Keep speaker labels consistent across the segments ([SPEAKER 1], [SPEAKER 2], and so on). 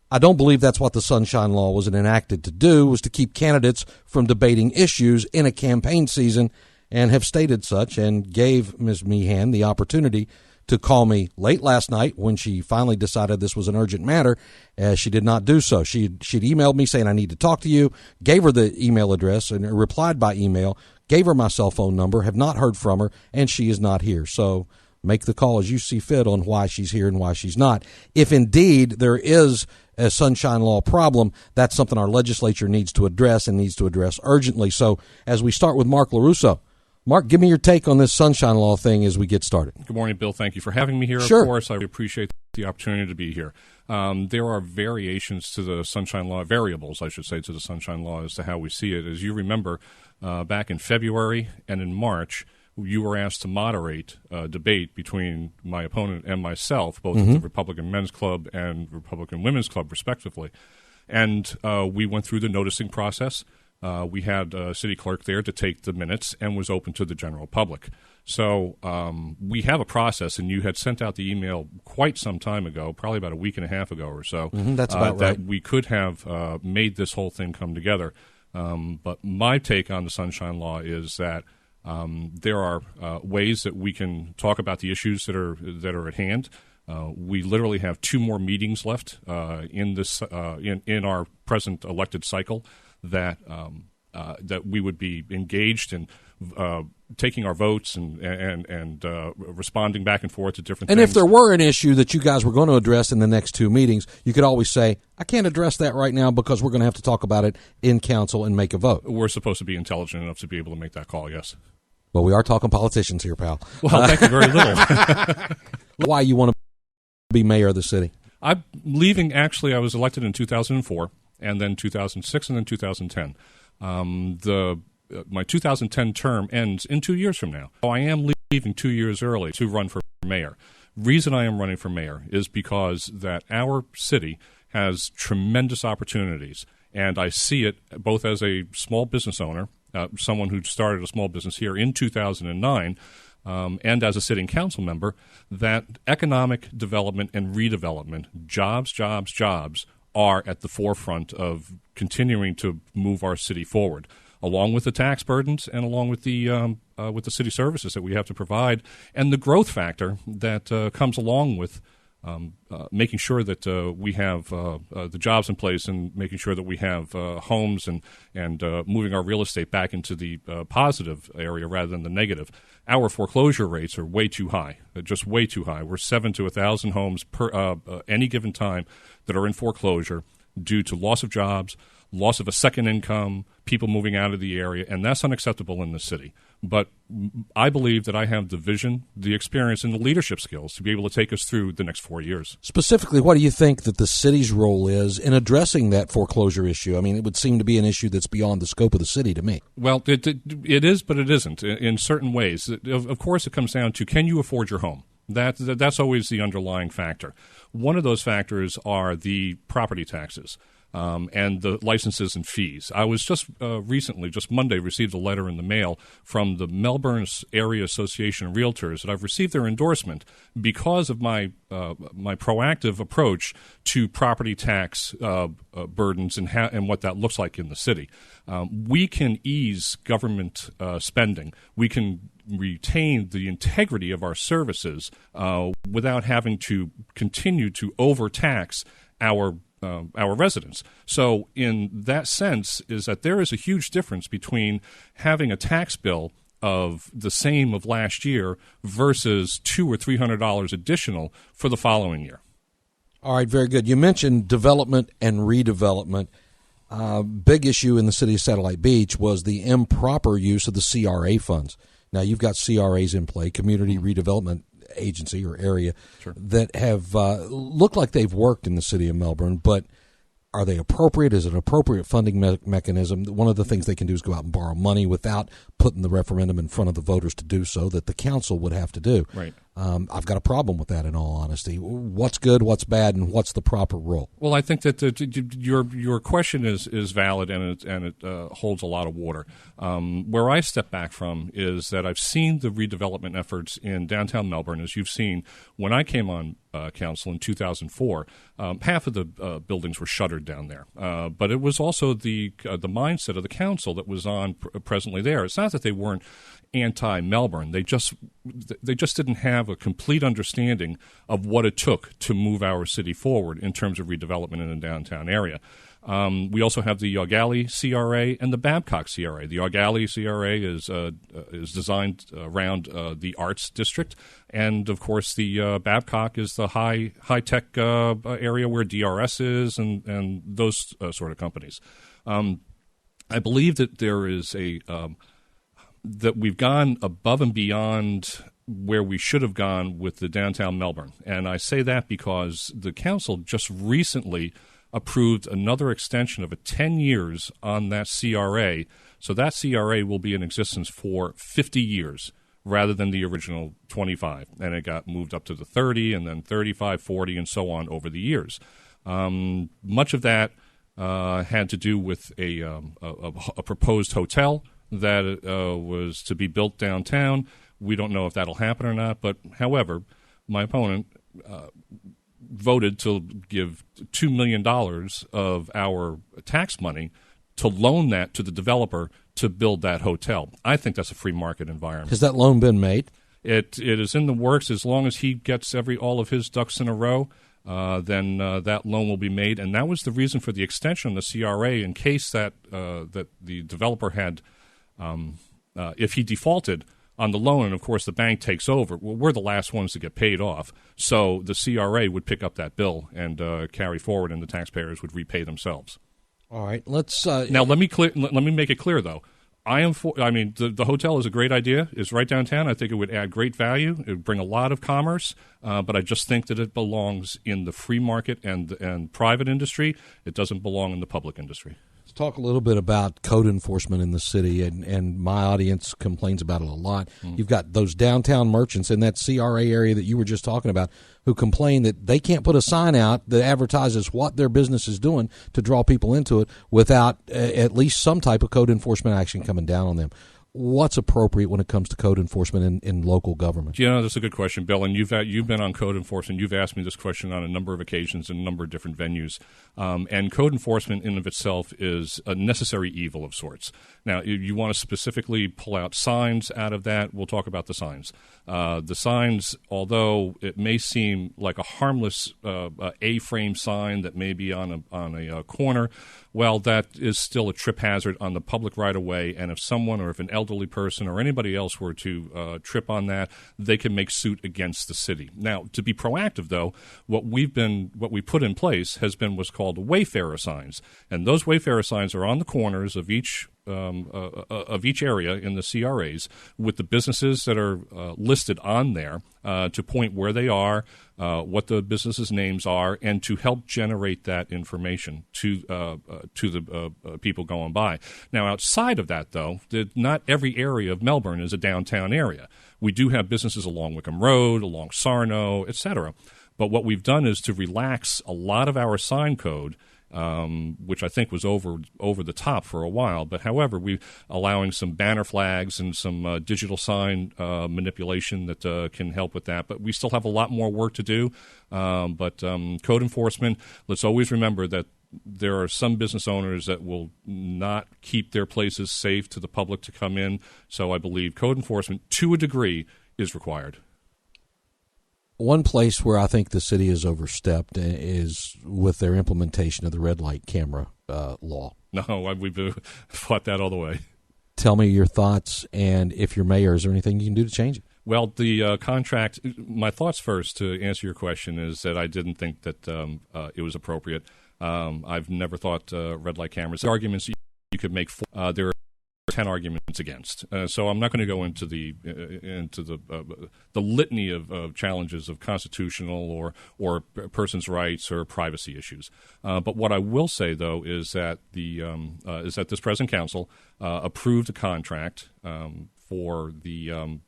[SPEAKER 1] I don't believe that's what the Sunshine Law was enacted to do, was to keep candidates from debating issues in a campaign season, and have stated such, and gave Ms. Meehan the opportunity to call me late last night when she finally decided this was an urgent matter. She did not do so. She'd emailed me saying, I need to talk to you, gave her the email address, and replied by email, gave her my cell phone number, have not heard from her, and she is not here. So make the call as you see fit on why she's here and why she's not. If indeed there is a Sunshine Law problem, that's something our legislature needs to address, and needs to address urgently. So as we start with Mark LaRusso, Mark, give me your take on this Sunshine Law thing as we get started.
[SPEAKER 2] Good morning, Bill. Thank you for having me here.
[SPEAKER 1] Sure.
[SPEAKER 2] Of course, I appreciate the opportunity to be here. There are variations to the Sunshine Law, variables, I should say, to the Sunshine Law as to how we see it. As you remember, back in February and in March, you were asked to moderate a debate between my opponent and myself, both at the Republican Men's Club and Republican Women's Club, respectively. And we went through the noticing process. We had a city clerk there to take the minutes and was open to the general public. So we have a process, and you had sent out the email quite some time ago, probably about a week and a half ago or so,
[SPEAKER 1] that's about right.
[SPEAKER 2] that we could have made this whole thing come together. But my take on the Sunshine Law is that there are ways that we can talk about the issues that are at hand. We literally have 2 more meetings left in this in our present elected cycle that we would be engaged in taking our votes and responding back and forth to different things.
[SPEAKER 1] And if there were an issue that you guys were going to address in the next 2 meetings, you could always say, I can't address that right now because we're going to have to talk about it in council and make a vote.
[SPEAKER 2] We're supposed to be intelligent enough to be able to make that call, yes.
[SPEAKER 1] Well, we are talking politicians here, pal.
[SPEAKER 2] Well, thank you very little.
[SPEAKER 1] Why you want to be mayor of the city?
[SPEAKER 2] I'm leaving, actually, I was elected in 2004, and then 2006, and then 2010. My 2010 term ends in 2 years from now. So I am leaving 2 years early to run for mayor. Reason I am running for mayor is because that our city has tremendous opportunities, and I see it both as a small business owner, someone who started a small business here in 2009, and as a sitting council member, that economic development and redevelopment, jobs, are at the forefront of continuing to move our city forward, along with the tax burdens and along with the city services that we have to provide, and the growth factor that comes along with making sure that we have the jobs in place, and making sure that we have homes and moving our real estate back into the positive area rather than the negative. Our foreclosure rates are way too high, just way too high. We're 7 to 1,000 homes per any given time that are in foreclosure due to loss of jobs, loss of a second income, people moving out of the area, and that's unacceptable in the city. But I believe that I have the vision, the experience, and the leadership skills to be able to take us through the next 4 years.
[SPEAKER 1] Specifically, what do you think that the city's role is in addressing that foreclosure issue? I mean, it would seem to be an issue that's beyond the scope of the city to me.
[SPEAKER 2] Well, it is, but it isn't in certain ways. Of course, it comes down to, can you afford your home? That's always the underlying factor. One of those factors are the property taxes. And the licenses and fees. I was just recently, just Monday, received a letter in the mail from the Melbourne Area Association of Realtors that I've received their endorsement because of my proactive approach to property tax burdens and what that looks like in the city. We can ease government spending. We can retain the integrity of our services without having to continue to overtax our residents. So in that sense is that there is a huge difference between having a tax bill of the same of last year versus $200 or $300 additional for the following year.
[SPEAKER 1] All right, very good. You mentioned development and redevelopment. Big issue in the city of Satellite Beach was the improper use of the CRA funds. Now, you've got CRAs in play, Community Redevelopment Agency or area,
[SPEAKER 2] sure,
[SPEAKER 1] that have looked like they've worked in the city of Melbourne, but are they appropriate? Is it an appropriate funding mechanism? One of the things they can do is go out and borrow money without putting the referendum in front of the voters to do so, that the council would have to do.
[SPEAKER 2] Right.
[SPEAKER 1] I've got a problem with that, in all honesty. What's good, what's bad, and what's the proper role?
[SPEAKER 2] Well, I think that your question is valid, and it holds a lot of water. Where I step back from is that I've seen the redevelopment efforts in downtown Melbourne, as you've seen. When I came on Council in 2004, half of the buildings were shuttered down there. But it was also the mindset of the council that was on presently there. It's not that they weren't anti-Melbourne. They just didn't have a complete understanding of what it took to move our city forward in terms of redevelopment in the downtown area. We also have the Yawgally CRA and the Babcock CRA. The Yawgally CRA is designed around the arts district, and of course the Babcock is the high tech area where DRS is and those sort of companies. I believe that there is that we've gone above and beyond where we should have gone with the downtown Melbourne, and I say that because the council just recently approved another extension of 10 years on that CRA. So that CRA will be in existence for 50 years rather than the original 25. And it got moved up to the 30 and then 35, 40, and so on over the years. Much of that had to do with a proposed hotel that was to be built downtown. We don't know if that'll happen or not. But, however, my opponent voted to give $2 million of our tax money to loan that to the developer to build that hotel. I think that's a free market environment.
[SPEAKER 1] Has that loan been made?
[SPEAKER 2] It is in the works. As long as he gets all of his ducks in a row, then that loan will be made. And that was the reason for the extension of the CRA in case that the developer had, if he defaulted on the loan, and of course the bank takes over. Well, we're the last ones to get paid off, so the CRA would pick up that bill and carry forward, and the taxpayers would repay themselves.
[SPEAKER 1] All right, let's
[SPEAKER 2] now let me make it clear though. The hotel is a great idea. It's right downtown. I think it would add great value. It would bring a lot of commerce, but I just think that it belongs in the free market and private industry. It doesn't belong in the public industry.
[SPEAKER 1] Let's talk a little bit about code enforcement in the city, and my audience complains about it a lot. You've got those downtown merchants in that CRA area that you were just talking about who complain that they can't put a sign out that advertises what their business is doing to draw people into it without at least some type of code enforcement action coming down on them. What's appropriate when it comes to code enforcement in local government?
[SPEAKER 2] That's a good question, Bill. And you've been on code enforcement. You've asked me this question on a number of occasions in a number of different venues. And code enforcement in of itself is a necessary evil of sorts. Now, you want to specifically pull out signs out of that. We'll talk about the signs. The signs, although it may seem like a harmless A-frame sign that may be on a corner, well, that is still a trip hazard on the public right-of-way, and if someone or if an elderly person or anybody else were to trip on that, they can make suit against the city. Now, to be proactive, though, what we put in place has been what's called Wayfarer signs, and those Wayfarer signs are on the corners of each area in the CRAs with the businesses that are listed on there to point where they are, what the businesses' names are, and to help generate that information to the people going by. Now, outside of that, though, not every area of Melbourne is a downtown area. We do have businesses along Wickham Road, along Sarno, etc. But what we've done is to relax a lot of our sign code, which I think was over the top for a while. But however, we're allowing some banner flags and some digital sign manipulation that can help with that. But we still have a lot more work to do. But code enforcement, let's always remember that there are some business owners that will not keep their places safe to the public to come in. So I believe code enforcement, to a degree, is required.
[SPEAKER 1] One place where I think the city has overstepped is with their implementation of the red light camera law.
[SPEAKER 2] No, we've fought that all the way.
[SPEAKER 1] Tell me your thoughts, and if you're mayor, is there anything you can do to change it?
[SPEAKER 2] Well, the contract, my thoughts first to answer your question is that I didn't think that it was appropriate. I've never thought red light cameras. The arguments you could make, there are 10 arguments against. So I'm not going to go into the litany of challenges of constitutional or person's rights or privacy issues. But what I will say, though, is that this present council approved a contract for the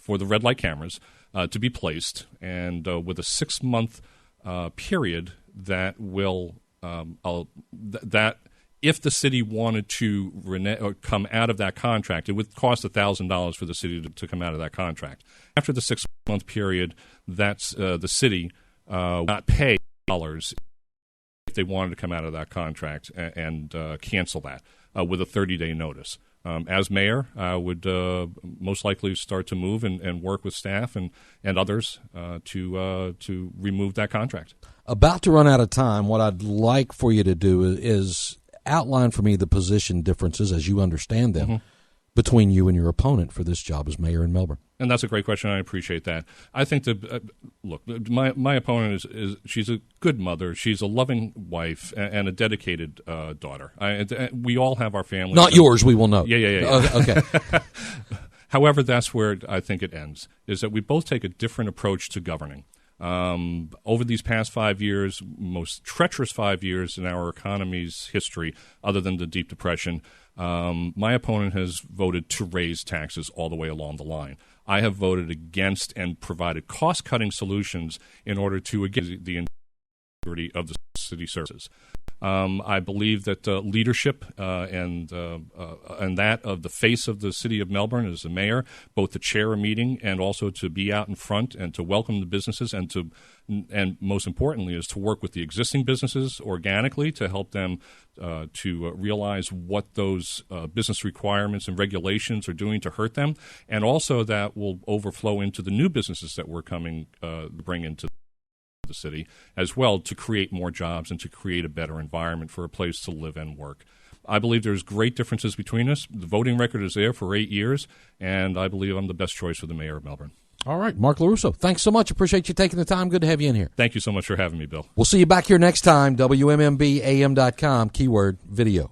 [SPEAKER 2] red light cameras to be placed, and with a 6-month period that will that. If the city wanted to come out of that contract, it would cost $1,000 for the city to come out of that contract. After the 6-month period, that's the city not pay dollars if they wanted to come out of that contract and cancel that with a 30-day notice. As mayor, I would most likely start to move and work with staff and others to remove that contract.
[SPEAKER 1] About to run out of time. What I'd like for you to do is outline for me the position differences as you understand them between you and your opponent for this job as mayor in Melbourne.
[SPEAKER 2] And that's a great question. I appreciate that. I think that, look, my opponent is she's a good mother. She's a loving wife and a dedicated daughter. We all have our families.
[SPEAKER 1] Not yours, we will know.
[SPEAKER 2] Yeah.
[SPEAKER 1] Okay.
[SPEAKER 2] However, that's where I think it ends, is that we both take a different approach to governing. Over these past 5 years, most treacherous 5 years in our economy's history, other than the Deep Depression, my opponent has voted to raise taxes all the way along the line. I have voted against and provided cost-cutting solutions in order to against the integrity of the city services. I believe that leadership and that of the face of the city of Melbourne as the mayor, both to chair a meeting and also to be out in front and to welcome the businesses and most importantly is to work with the existing businesses organically to help them to realize what those business requirements and regulations are doing to hurt them, and also that will overflow into the new businesses that we're coming to bring into the city as well, to create more jobs and to create a better environment for a place to live and work. I believe there's great differences between us. The voting record is there for 8 years, and I believe I'm the best choice for the mayor of Melbourne.
[SPEAKER 1] All right, Mark LaRusso, thanks so much. Appreciate you taking the time. Good to have you in here.
[SPEAKER 2] Thank you so much for having me, Bill.
[SPEAKER 1] We'll see you back here next time. WMMBAM.com, keyword video.